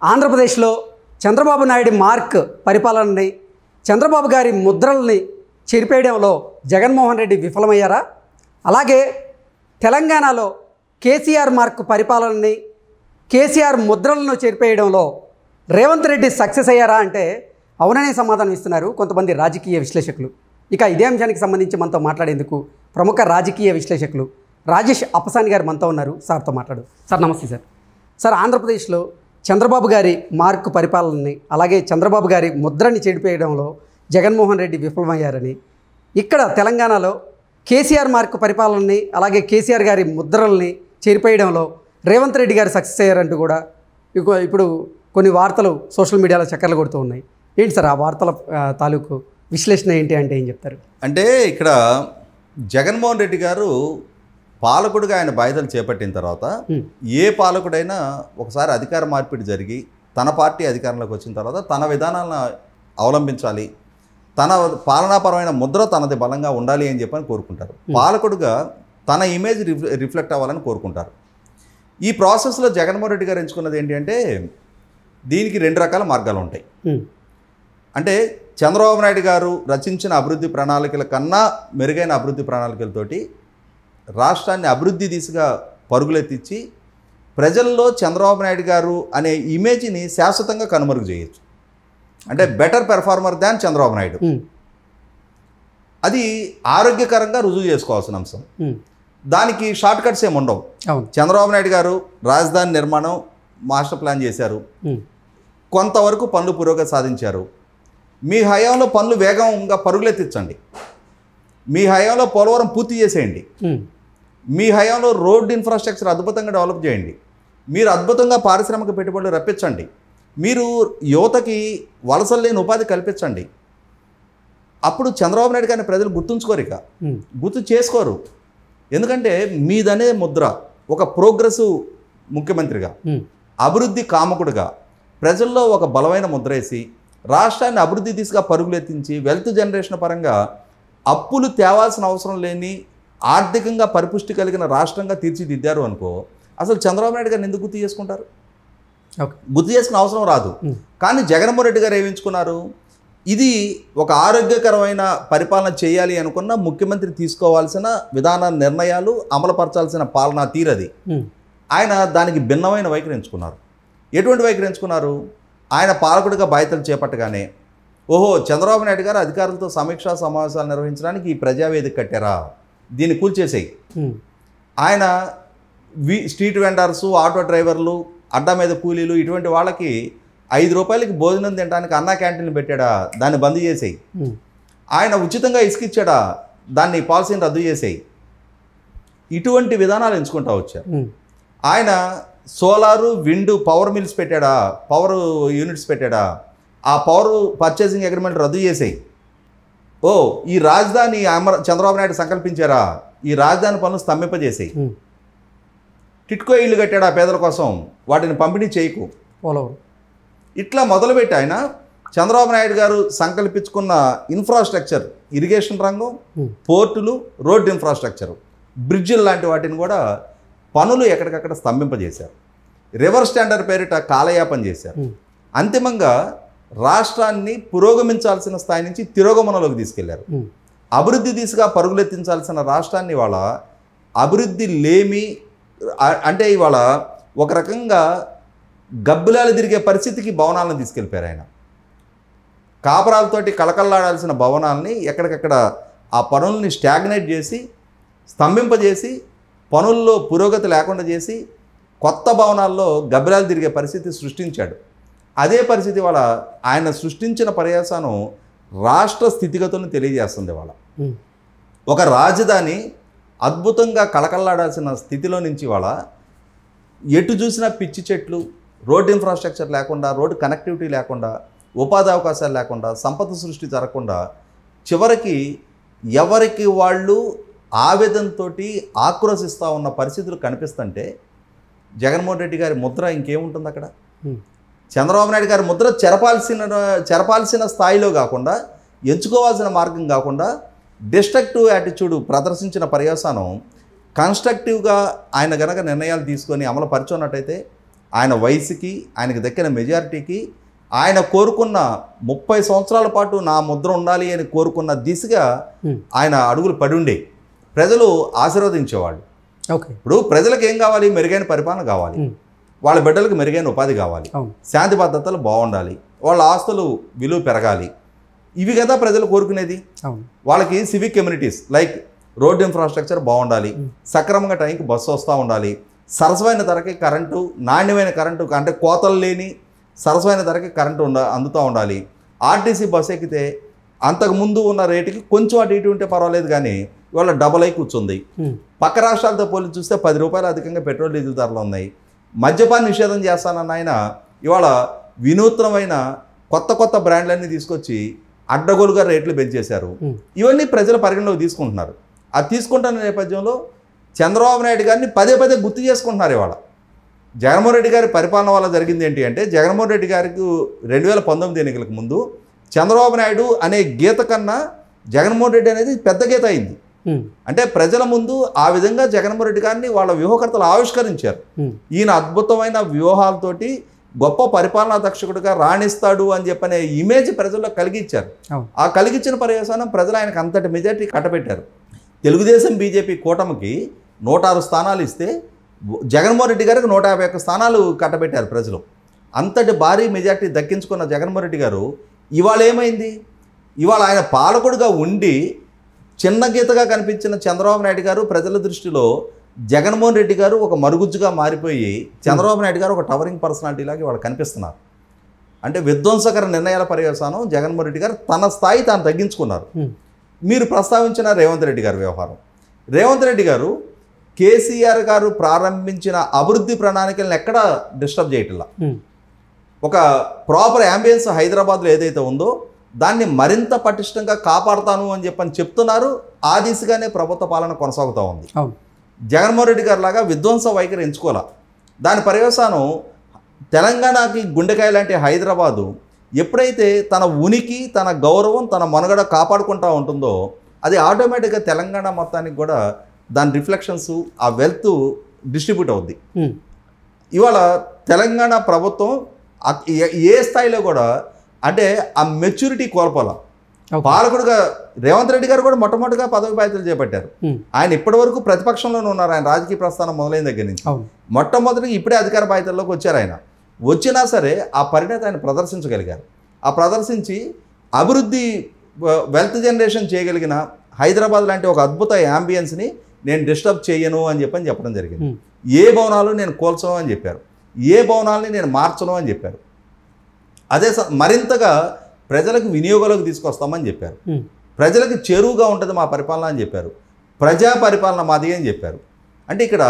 ఆంధ్రప్రదేశ్లో చంద్రబాబు నాయుడు మార్క్ పరిపాలనని, చంద్రబాబు గారి ముద్రల్ని చెరిపేయడంలో జగన్మోహన్ రెడ్డి విఫలమయ్యారా? అలాగే తెలంగాణలో కేసీఆర్ మార్క్ పరిపాలనని, కేసీఆర్ ముద్రలను చెరిపేయడంలో రేవంత్ రెడ్డి సక్సెస్ అయ్యారా అంటే అవుననే సమాధానం ఇస్తున్నారు కొంతమంది రాజకీయ విశ్లేషకులు. ఇక ఇదే అంశానికి సంబంధించి మనతో మాట్లాడేందుకు ప్రముఖ రాజకీయ విశ్లేషకులు రాజేష్ అప్పసాని గారు మనతో ఉన్నారు. సార్తో మాట్లాడు. సార్ నమస్తే సార్. సార్, ఆంధ్రప్రదేశ్లో చంద్రబాబు గారి మార్క్ పరిపాలనని, అలాగే చంద్రబాబు గారి ముద్రని చెడిపేయడంలో జగన్మోహన్ రెడ్డి విఫలమయ్యారని, ఇక్కడ తెలంగాణలో కేసీఆర్ మార్క్ పరిపాలనని, అలాగే కేసీఆర్ గారి ముద్రల్ని చెరిపేయడంలో రేవంత్ రెడ్డి గారు సక్సెస్ అయ్యారంటూ కూడా ఇప్పుడు కొన్ని వార్తలు సోషల్ మీడియాలో చక్కర్లు కొడుతూ ఉన్నాయి. ఏంటి సార్ ఆ వార్తల తాలూకు విశ్లేషణ ఏంటి అంటే ఏం చెప్తారు? అంటే ఇక్కడ జగన్మోహన్ రెడ్డి గారు పాలకుడిగా ఆయన బాధ్యతలు చేపట్టిన తర్వాత ఏ పాలకుడైనా ఒకసారి అధికార మార్పిడి జరిగి తన పార్టీ అధికారంలోకి వచ్చిన తర్వాత తన విధానాలను అవలంబించాలి, తన పాలనాపరమైన ముద్ర తనది బలంగా ఉండాలి అని చెప్పని కోరుకుంటారు. పాలకుడుగా తన ఇమేజ్ రిఫ్లెక్ట్ అవ్వాలని కోరుకుంటారు. ఈ ప్రాసెస్లో జగన్మోహన్ రెడ్డి గారు ఎంచుకున్నది ఏంటి అంటే దీనికి రెండు రకాల మార్గాలు ఉంటాయి. అంటే చంద్రబాబు నాయుడు గారు రచించిన అభివృద్ధి ప్రణాళికల కన్నా మెరుగైన అభివృద్ధి ప్రణాళికలతోటి రాష్ట్రాన్ని అభివృద్ధి దిశగా పరుగులెత్తించి ప్రజల్లో చంద్రబాబు నాయుడు గారు అనే ఇమేజ్ని శాశ్వతంగా కనుమరుగు చేయొచ్చు. అంటే బెటర్ పెర్ఫార్మర్ దాన్ చంద్రబాబు నాయుడు. అది ఆరోగ్యకరంగా రుజువు చేసుకోవాల్సిన అంశం. దానికి షార్ట్ కట్స్ ఏమి ఉండవు. చంద్రబాబు నాయుడు గారు రాజధాని నిర్మాణం మాస్టర్ ప్లాన్ చేశారు, కొంతవరకు పనులు పురోగతి సాధించారు. మీ హయాంలో పనులు వేగంగా పరుగులెత్తించండి, మీ హయాంలో పోలవరం పూర్తి చేసేయండి, మీ హయాంలో రోడ్ ఇన్ఫ్రాస్ట్రక్చర్ అద్భుతంగా డెవలప్ చేయండి, మీరు అద్భుతంగా పారిశ్రామిక పెట్టుబడులు రప్పించండి, మీరు యువతకి వలసలు లేని ఉపాధి కల్పించండి. అప్పుడు చంద్రబాబు నాయుడు గారిని ప్రజలు గుర్తుంచుకోరు, ఇక గుర్తు చేసుకోరు. ఎందుకంటే మీదనే ముద్ర ఒక ప్రోగ్రెసివ్ ముఖ్యమంత్రిగా, అభివృద్ధి కామకుడుగా ప్రజల్లో ఒక బలమైన ముద్ర వేసి రాష్ట్రాన్ని అభివృద్ధి దిశగా పరుగులెత్తించి వెల్త్ జనరేషన్ పరంగా అప్పులు తేవాల్సిన అవసరం లేని ఆర్థికంగా పరిపుష్టి కలిగిన రాష్ట్రంగా తీర్చిదిద్దారు అనుకో, అసలు చంద్రబాబు నాయుడు గారిని ఎందుకు గుర్తు చేసుకుంటారు? గుర్తు చేసుకునే అవసరం రాదు. కానీ జగన్మోహన్ రెడ్డి గారు ఏమించుకున్నారు, ఇది ఒక ఆరోగ్యకరమైన పరిపాలన చేయాలి అనుకున్న ముఖ్యమంత్రి తీసుకోవాల్సిన విధాన నిర్ణయాలు, అమలుపరచాల్సిన పాలనా తీరది. ఆయన దానికి భిన్నమైన వైఖరి ఎంచుకున్నారు. ఎటువంటి వైఖరి ఎంచుకున్నారు? ఆయన పాలకుడిగా బాధ్యతలు చేపట్టగానే ఓహో చంద్రబాబు నాయుడు గారు అధికారులతో సమీక్షా సమావేశాలు నిర్వహించడానికి ఈ ప్రజావేదిక కట్టారా, దీన్ని కూల్చేసేయి. ఆయన స్ట్రీట్ వెండర్సు, ఆటో డ్రైవర్లు, అడ్డా మీద కూలీలు, ఇటువంటి వాళ్ళకి 5 రూపాయలకి భోజనం తినడానికి అన్నా క్యాంటీన్లు పెట్టాడా, దాన్ని బంద్ చేసేయి. ఆయన ఉచితంగా ఇసుకిచ్చాడా, దాన్ని పాలసీని రద్దు చేసేయి. ఇటువంటి విధానాలు ఎంచుకుంటూ వచ్చారు. ఆయన సోలారు, విండ్, పవర్ మిల్స్ పెట్టాడా, పవర్ యూనిట్స్ పెట్టాడా, ఆ పవర్ పర్చేసింగ్ అగ్రిమెంట్ రద్దు చేసేయి. ఓ ఈ రాజధాని చంద్రబాబు నాయుడు సంకల్పించారా, ఈ రాజధాని పనులు స్తంభింపజేసేయి. టిట్కో ఇల్లు కట్టాడా పేదల కోసం, వాటిని పంపిణీ చేయకు. ఇట్లా మొదలుపెట్టి ఆయన చంద్రబాబు నాయుడు గారు సంకల్పించుకున్న ఇన్ఫ్రాస్ట్రక్చర్, ఇరిగేషన్ రంగం, పోర్టులు, రోడ్డు ఇన్ఫ్రాస్ట్రక్చరు, బ్రిడ్జిలు లాంటి వాటిని కూడా పనులు ఎక్కడికక్కడ స్తంభింపజేశారు. రివర్స్ టెండర్ పేరిట కాలయాపన చేశారు. అంతిమంగా రాష్ట్రాన్ని పురోగమించాల్సిన స్థాయి నుంచి తిరోగమనంలోకి తీసుకెళ్లారు. అభివృద్ధి దిశగా పరుగులెత్తించాల్సిన రాష్ట్రాన్ని ఇవాళ అభివృద్ధి లేమి, అంటే ఇవాళ ఒక రకంగా గబ్బిలాలు తిరిగే పరిస్థితికి భవనాలను తీసుకెళ్ళిపోయారు. ఆయన కాపరాలతోటి కళకళలాడాల్సిన భవనాలని ఎక్కడికక్కడ ఆ పనుల్ని స్టాగ్నేట్ చేసి, స్తంభింపజేసి, పనుల్లో పురోగతి లేకుండా చేసి కొత్త భవనాల్లో గబ్బిలాలు తిరిగే పరిస్థితి సృష్టించాడు. అదే పరిస్థితి వాళ్ళ ఆయన సృష్టించిన పర్యాసానం రాష్ట్ర స్థితిగతులను తెలియజేస్తుంది. వాళ్ళ ఒక రాజధాని అద్భుతంగా కళకళలాడాల్సిన స్థితిలో నుంచి వాళ్ళ ఎటు చూసినా పిచ్చి చెట్లు, రోడ్ ఇన్ఫ్రాస్ట్రక్చర్ లేకుండా, రోడ్డు కనెక్టివిటీ లేకుండా, ఉపాధి అవకాశాలు లేకుండా, సంపద సృష్టి జరగకుండా చివరికి ఎవరికి వాళ్ళు ఆవేదనతో ఆక్రోశిస్తూ ఉన్న పరిస్థితులు కనిపిస్తుంటే జగన్మోహన్ రెడ్డి గారి ముద్ర ఇంకేముంటుంది అక్కడ? చంద్రబాబు నాయుడు గారి ముద్ర చెరపాల్సిన స్థాయిలో కాకుండా, ఎంచుకోవాల్సిన మార్గం కాకుండా డిస్ట్రక్టివ్ యాటిట్యూడ్ ప్రదర్శించిన పర్యవసానం కన్స్ట్రక్టివ్గా ఆయన గనక నిర్ణయాలు తీసుకొని అమలు పరిచున్నట్టయితే ఆయన వయసుకి, ఆయనకు దక్కిన మెజారిటీకి, ఆయన కోరుకున్న 30 సంవత్సరాల పాటు నా ముద్ర ఉండాలి అని కోరుకున్న దిశగా ఆయన అడుగులు పడి ఉండే ప్రజలు ఆశీర్వదించేవాళ్ళు. ఇప్పుడు ప్రజలకు ఏం కావాలి? మెరుగైన పరిపాలన కావాలి, వాళ్ళ బిడ్డలకు మెరుగైన ఉపాధి కావాలి, శాంతి భద్రతలు బాగుండాలి, వాళ్ళ ఆస్తులు విలువ పెరగాలి. ఇవి కదా ప్రజలు కోరుకునేది. వాళ్ళకి civic communities like road infrastructure బాగుండాలి, సక్రమంగా టైంకి బస్సు వస్తూ ఉండాలి, సరసమైన ధరకి కరెంటు, నాణ్యమైన కరెంటు, అంటే కోతలు లేని సరసమైన ధరకి కరెంటు అందుతూ ఉండాలి. ఆర్టీసీ బస్సు ఎక్కితే అంతకుముందు ఉన్న రేటుకి కొంచెం అటు ఇటు ఉంటే పర్వాలేదు, కానీ ఇవాళ డబల్ అయి కూర్చుంది. పక్క రాష్ట్రాలతో పోల్చి చూస్తే 10 రూపాయలు అధికంగా పెట్రోల్ డీజిల్ ధరలు ఉన్నాయి. మద్యపాన్ని నిషేధం చేస్తానన్న ఆయన ఇవాళ వినూత్నమైన కొత్త బ్రాండ్లన్నీ తీసుకొచ్చి అడ్డగోలుగా రేట్లు పెంచేశారు. ఇవన్నీ ప్రజల పరిగణలోకి తీసుకుంటున్నారు. అది తీసుకుంటున్న నేపథ్యంలో చంద్రబాబు నాయుడు గారిని పదే గుర్తు చేసుకుంటున్నారు. ఇవాళ జగన్మోహన్ రెడ్డి గారి పరిపాలన వల్ల జరిగింది ఏంటి అంటే, జగన్మోహన్ రెడ్డి గారికి 2019 ఎన్నికలకు ముందు చంద్రబాబు నాయుడు అనే గీత కన్నా జగన్మోహన్ రెడ్డి అనేది పెద్ద గీత అయింది. అంటే ప్రజల ముందు ఆ విధంగా జగన్మోహన్ రెడ్డి గారిని వాళ్ళ వ్యూహకర్తలు ఆవిష్కరించారు. ఈయన అద్భుతమైన వ్యూహాలతోటి గొప్ప పరిపాలనా దక్షకుడిగా రాణిస్తాడు అని చెప్పనే ఇమేజ్ ప్రజల్లో కలిగించారు. ఆ కలిగించిన పర్యవసానం ప్రజలు ఆయనకు అంతటి మెజార్టీ కట్టబెట్టారు. తెలుగుదేశం బీజేపీ కూటమికి 106 స్థానాలు ఇస్తే జగన్మోహన్ రెడ్డి గారికి 151 స్థానాలు కట్టబెట్టారు ప్రజలు. అంతటి భారీ మెజార్టీ దక్కించుకున్న జగన్మోహన్ రెడ్డి గారు ఇవాళ ఏమైంది? ఇవాళ ఆయన పాలకుడుగా ఉండి చిన్న గీతగా కనిపించిన చంద్రబాబు నాయుడు గారు ప్రజల దృష్టిలో జగన్మోహన్ రెడ్డి గారు ఒక మరుగుజ్జుగా మారిపోయి చంద్రబాబు నాయుడు గారు ఒక టవరింగ్ పర్సనాలిటీ లాగా వాళ్ళు కనిపిస్తున్నారు. అంటే విధ్వంసకర నిర్ణయాల పర్యవసానం జగన్మోహన్ రెడ్డి గారు తన స్థాయి తాను తగ్గించుకున్నారు. మీరు ప్రస్తావించిన రేవంత్ రెడ్డి గారి వ్యవహారం. రేవంత్ రెడ్డి గారు కేసీఆర్ గారు ప్రారంభించిన అభివృద్ధి ప్రణాళికలను ఎక్కడా డిస్టర్బ్ చేయట్లా. ఒక ప్రాపర్ యాంబియన్స్ హైదరాబాద్లో ఏదైతే ఉందో దాన్ని మరింత పటిష్టంగా కాపాడుతాను అని చెప్తున్నారు. ఆ దిశగానే ప్రభుత్వ పాలన కొనసాగుతూ ఉంది. జగన్మోహన్ రెడ్డి గారు లాగా విధ్వంస వైఖరి ఎంచుకోలే. దాని పర్యవసానం తెలంగాణకి గుండెకాయ లాంటి హైదరాబాదు ఎప్పుడైతే తన ఉనికి, తన గౌరవం, తన మనుగడ కాపాడుకుంటూ ఉంటుందో అది ఆటోమేటిక్గా తెలంగాణ మొత్తానికి కూడా దాని రిఫ్లెక్షన్స్, ఆ వెల్త్ డిస్ట్రిబ్యూట్ అవుద్ది. ఇవాళ తెలంగాణ ప్రభుత్వం ఏ స్థాయిలో కూడా అంటే ఆ మెచ్యూరిటీ కోల్పోలా. పాలకుడుగా రేవంత్ రెడ్డి గారు కూడా మొట్టమొదటిగా పదవి బాధ్యతలు చేపట్టారు. ఆయన ఇప్పటి వరకు ప్రతిపక్షంలోనే ఉన్నారు. ఆయన రాజకీయ ప్రస్థానం మొదలైన దగ్గర నుంచి మొట్టమొదటిగా ఇప్పుడే అధికార బాధ్యతల్లోకి వచ్చారు. ఆయన వచ్చినా సరే ఆ పరిణతి ఆయన ప్రదర్శించగలిగారు. ఆ ప్రదర్శించి అభివృద్ధి, వెల్త్ జనరేషన్ చేయగలిగిన హైదరాబాద్ లాంటి ఒక అద్భుత యాంబియన్స్ని నేను డిస్టర్బ్ చేయను అని చెప్పడం జరిగింది. ఏ భవనాలు నేను కోల్చను అని చెప్పారు, ఏ భవనాలని నేను మార్చను అని చెప్పారు. అదే మరింతగా ప్రజలకు వినియోగంలోకి తీసుకొస్తామని చెప్పారు. ప్రజలకు చేరువుగా ఉంటుంది మా పరిపాలన అని చెప్పారు. ప్రజా పరిపాలన మాది అని చెప్పారు. అంటే ఇక్కడ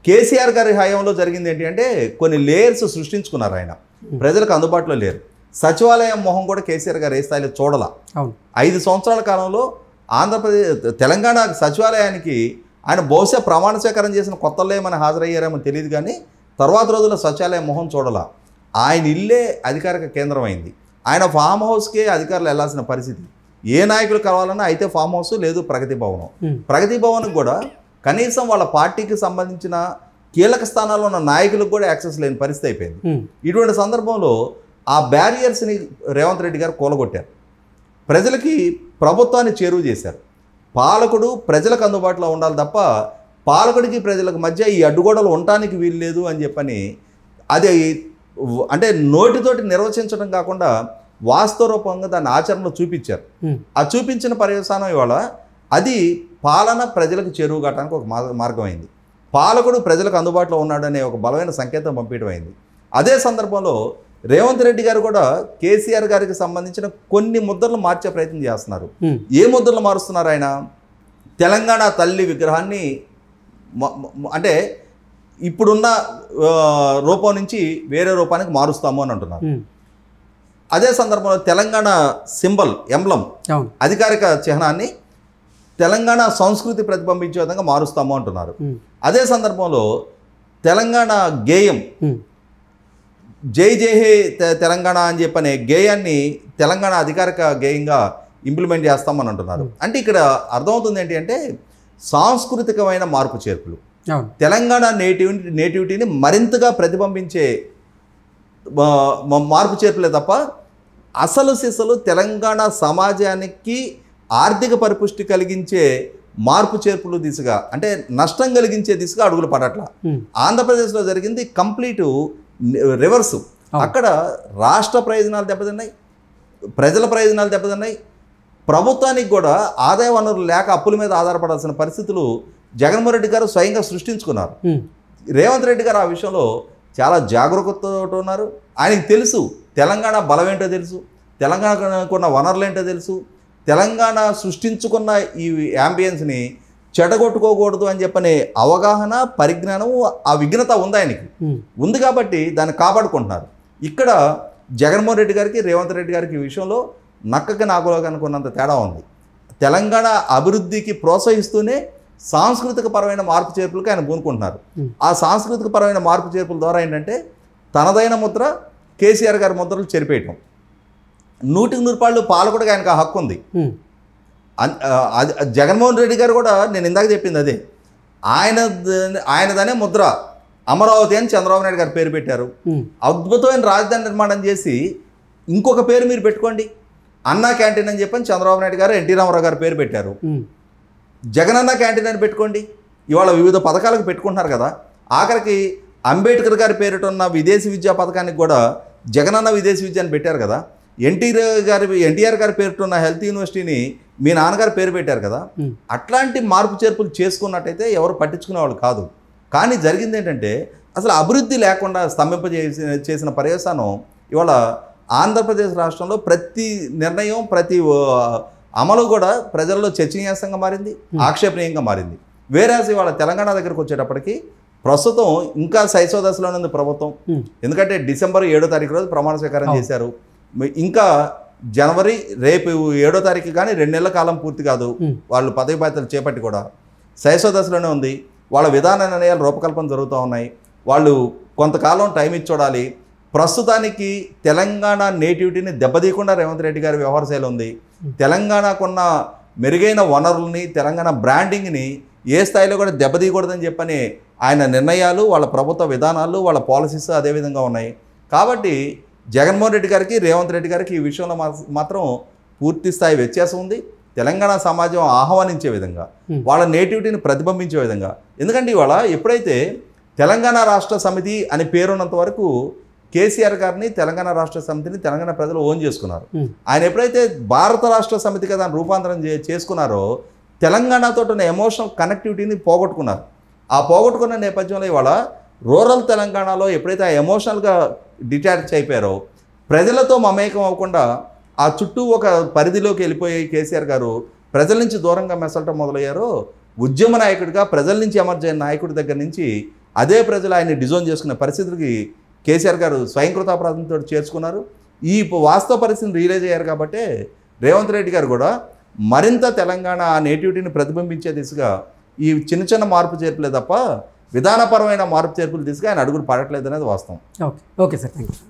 కేసీఆర్ గారి హయాంలో జరిగింది ఏంటి అంటే కొన్ని లేయర్స్ సృష్టించుకున్నారు. ఆయన ప్రజలకు అందుబాటులో లేరు. సచివాలయం మొహం కూడా కేసీఆర్ గారు ఏ స్థాయిలో చూడాల. 5 సంవత్సరాల కాలంలో ఆంధ్రప్రదేశ్, తెలంగాణ సచివాలయానికి ఆయన బహుశా ప్రమాణ స్వీకారం చేసిన కొత్తలో ఏమైనా హాజరయ్యారేమో తెలియదు, కానీ తర్వాత రోజుల్లో సచివాలయం మొహం చూడాల. ఆయన ఇల్లే అధికారిక కేంద్రం అయింది. ఆయన ఫామ్ హౌస్కే అధికారులు వెళ్లాల్సిన పరిస్థితి. ఏ నాయకులు కావాలన్నా అయితే ఫామ్ హౌస్, లేదు ప్రగతి భవనం. ప్రగతి భవన్కి కూడా కనీసం వాళ్ళ పార్టీకి సంబంధించిన కీలక స్థానాల్లో ఉన్న నాయకులకు కూడా యాక్సెస్ లేని పరిస్థితి అయిపోయింది. ఇటువంటి సందర్భంలో ఆ బ్యారియర్స్ని రేవంత్ రెడ్డి గారు కూలగొట్టారు. ప్రజలకి ప్రభుత్వాన్ని చేరువ చేశారు. పాలకుడు ప్రజలకు అందుబాటులో ఉండాలి తప్ప పాలకుడికి ప్రజలకు మధ్య ఈ అడ్డుగోడలు ఉండటానికి వీలు లేదు అని చెప్పని అది అంటే నోటితోటి నిర్వచించడం కాకుండా వాస్తవ రూపంగా దాన్ని ఆచరణలో చూపించారు. ఆ చూపించిన పర్యవసానం ఇవాళ అది పాలన ప్రజలకు చేరువు కావడానికి ఒక మార్గం అయింది. పాలకుడు ప్రజలకు అందుబాటులో ఉన్నాడనే ఒక బలమైన సంకేతం పంపించడం అయింది. అదే సందర్భంలో రేవంత్ రెడ్డి గారు కూడా కేసీఆర్ గారికి సంబంధించిన కొన్ని ముద్రలు మార్చే ప్రయత్నం చేస్తున్నారు. ఏ ముద్రలు మారుస్తున్నారు? ఆయన తెలంగాణ తల్లి విగ్రహాన్ని అంటే ఇప్పుడున్న రూపం నుంచి వేరే రూపానికి మారుస్తాము అని అంటున్నారు. అదే సందర్భంలో తెలంగాణ సింబల్, ఎంబ్లం, అధికారిక చిహ్నాన్ని తెలంగాణ సంస్కృతి ప్రతిబింబించే విధంగా మారుస్తాము అంటున్నారు. అదే సందర్భంలో తెలంగాణ గేయం, జై జై హే తెలంగాణ అని చెప్పనే గేయాన్ని తెలంగాణ అధికారిక గేయంగా ఇంప్లిమెంట్ చేస్తామని అంటున్నారు. అంటే ఇక్కడ అర్థమవుతుంది ఏంటి అంటే సాంస్కృతికమైన మార్పు చేర్పులు. తెలంగాణ నేటివిటీని మరింతగా ప్రతిబింబించే మార్పు చేర్పులే తప్ప అసలు సిసలు తెలంగాణ సమాజానికి ఆర్థిక పరిపుష్టి కలిగించే మార్పు చేర్పులు దిశగా, అంటే నష్టం కలిగించే దిశగా అడుగులు పడట్ల. ఆంధ్రప్రదేశ్లో జరిగింది కంప్లీట్ రివర్సు. అక్కడ రాష్ట్ర ప్రయోజనాలు దెబ్బతిన్నాయి, ప్రజల ప్రయోజనాలు దెబ్బతిన్నాయి. ప్రభుత్వానికి కూడా ఆదాయ వనరులు లేక అప్పుల మీద ఆధారపడాల్సిన పరిస్థితులు జగన్మోహన్ రెడ్డి గారు స్వయంగా సృష్టించుకున్నారు. రేవంత్ రెడ్డి గారు ఆ విషయంలో చాలా జాగరూకతతో ఉన్నారు. ఆయనకి తెలుసు తెలంగాణ బలం ఏంటో తెలుసు, తెలంగాణకున్న వనరులు ఏంటో తెలుసు, తెలంగాణ సృష్టించుకున్న ఈ యాంబియన్స్ని చెడగొట్టుకోకూడదు అని చెప్పనే అవగాహన, పరిజ్ఞానం, ఆ విఘ్నత ఉంది ఆయనకి. ఉంది కాబట్టి దాన్ని కాపాడుకుంటున్నారు. ఇక్కడ జగన్మోహన్ రెడ్డి గారికి, రేవంత్ రెడ్డి గారికి ఈ విషయంలో నక్కకి నాకులోకి అనుకున్నంత తేడా ఉంది. తెలంగాణ అభివృద్ధికి ప్రోత్సహిస్తూనే సాంస్కృతిక పరమైన మార్పు చేర్పులకు ఆయన పూనుకుంటున్నారు. ఆ సాంస్కృతిక పరమైన మార్పు చేర్పుల ద్వారా ఏంటంటే తనదైన ముద్ర, కేసీఆర్ గారి ముద్రలు చెరిపేయటం. 100% పాలకుడిగా ఆయనకు ఆ హక్కు ఉంది. జగన్మోహన్ రెడ్డి గారు కూడా నేను ఇందాక చెప్పింది అదే, ఆయనదనే ముద్ర అమరావతి అని చంద్రబాబు నాయుడు గారు పేరు పెట్టారు. అద్భుతమైన రాజధాని నిర్మాణం చేసి ఇంకొక పేరు మీరు పెట్టుకోండి, అన్నా క్యాంటీన్ అని చెప్పని చంద్రబాబు నాయుడు గారు, ఎన్టీ రామారావు గారు పేరు పెట్టారు. జగనన్న క్యాంటీన్ అని పెట్టుకోండి. ఇవాళ వివిధ పథకాలకు పెట్టుకుంటున్నారు కదా. ఆఖరికి అంబేద్కర్ గారి పేరుటున్న విదేశీ విద్యా పథకానికి కూడా జగనన్న విదేశీ విద్య అని పెట్టారు కదా. ఎన్టీఆర్ గారి పేరుటున్న హెల్త్ యూనివర్సిటీని మీ నాన్నగారు పేరు పెట్టారు కదా. అట్లాంటి మార్పు చేర్పులు చేసుకున్నట్టయితే ఎవరు పట్టించుకునే వాళ్ళు కాదు. కానీ జరిగింది ఏంటంటే అసలు అభివృద్ధి లేకుండా చేసిన పర్యవసానం ఇవాళ ఆంధ్రప్రదేశ్ రాష్ట్రంలో ప్రతి నిర్ణయం, ప్రతి అమలు కూడా ప్రజల్లో చర్చనీయాంశంగా మారింది, ఆక్షేపణీయంగా మారింది. వేరే ఇవాళ తెలంగాణ దగ్గరకు వచ్చేటప్పటికి ప్రస్తుతం ఇంకా శైశవ ఉంది ప్రభుత్వం. ఎందుకంటే డిసెంబర్ 7వ తారీఖు రోజు ప్రమాణ స్వీకారం చేశారు. ఇంకా జనవరి రేపు 7వ తారీఖు కానీ 2 నెలల కాలం పూర్తి కాదు వాళ్ళు పదవి బాధ్యతలు చేపట్టి కూడా. శైశవ ఉంది. వాళ్ళ విధాన నిర్ణయాలు రూపకల్పన జరుగుతూ ఉన్నాయి. వాళ్ళు కొంతకాలం టైం ఇచ్చి చూడాలి. ప్రస్తుతానికి తెలంగాణ నేటివిటీని దెబ్బతీయకుండా రేవంత్ రెడ్డి గారి వ్యవహార శైలి ఉంది. తెలంగాణకున్న మెరుగైన వనరుల్ని, తెలంగాణ బ్రాండింగ్ని ఏ స్థాయిలో కూడా దెబ్బతీయకూడదని చెప్పని ఆయన నిర్ణయాలు, వాళ్ళ ప్రభుత్వ విధానాలు, వాళ్ళ పాలసీస్ అదేవిధంగా ఉన్నాయి. కాబట్టి జగన్మోహన్ రెడ్డి గారికి, రేవంత్ రెడ్డి గారికి ఈ విషయంలో మాత్రం పూర్తి స్థాయి వ్యత్యాసం ఉంది. తెలంగాణ సమాజం ఆహ్వానించే విధంగా, వాళ్ళ నేటివిటీని ప్రతిబింబించే విధంగా. ఎందుకంటే ఇవాళ ఎప్పుడైతే తెలంగాణ రాష్ట్ర సమితి అని పేరున్నంత వరకు కేసీఆర్ గారిని, తెలంగాణ రాష్ట్ర సమితిని తెలంగాణ ప్రజలు ఓన్ చేసుకున్నారు. ఆయన ఎప్పుడైతే భారత రాష్ట్ర సమితిగా దాన్ని రూపాంతరం చేసుకున్నారో తెలంగాణతో ఉన్న ఎమోషనల్ కనెక్టివిటీని పోగొట్టుకున్నారు. ఆ పోగొట్టుకున్న నేపథ్యంలో ఇవాళ రూరల్ తెలంగాణలో ఎప్పుడైతే ఆ ఎమోషనల్గా డిటాచ్ అయిపోయారో, ప్రజలతో మమేకం అవ్వకుండా ఆ చుట్టూ ఒక పరిధిలోకి వెళ్ళిపోయి కేసీఆర్ గారు ప్రజల నుంచి దూరంగా మెసలటం మొదలయ్యారో, ఉద్యమ నాయకుడిగా ప్రజల నుంచి ఎమర్జ్ అయిన నాయకుడి దగ్గర నుంచి అదే ప్రజలు ఆయన్ని డిజోన్ చేసుకునే పరిస్థితులకి కేసీఆర్ గారు స్వయంకృతాపరాధంతో చేర్చుకున్నారు. ఈ వాస్తవ పరిస్థితిని రియలైజ్ అయ్యారు. కాబట్టి రేవంత్ రెడ్డి గారు కూడా మరింత తెలంగాణ ఆ నేటివిటీని ప్రతిబింబించే దిశగా ఈ చిన్న చిన్న మార్పు చేర్పులే తప్ప విధానపరమైన మార్పు చేర్పుల దిశగా ఆయన అడుగులు పడట్లేదు అనేది వాస్తవం. Okay sir, thank you.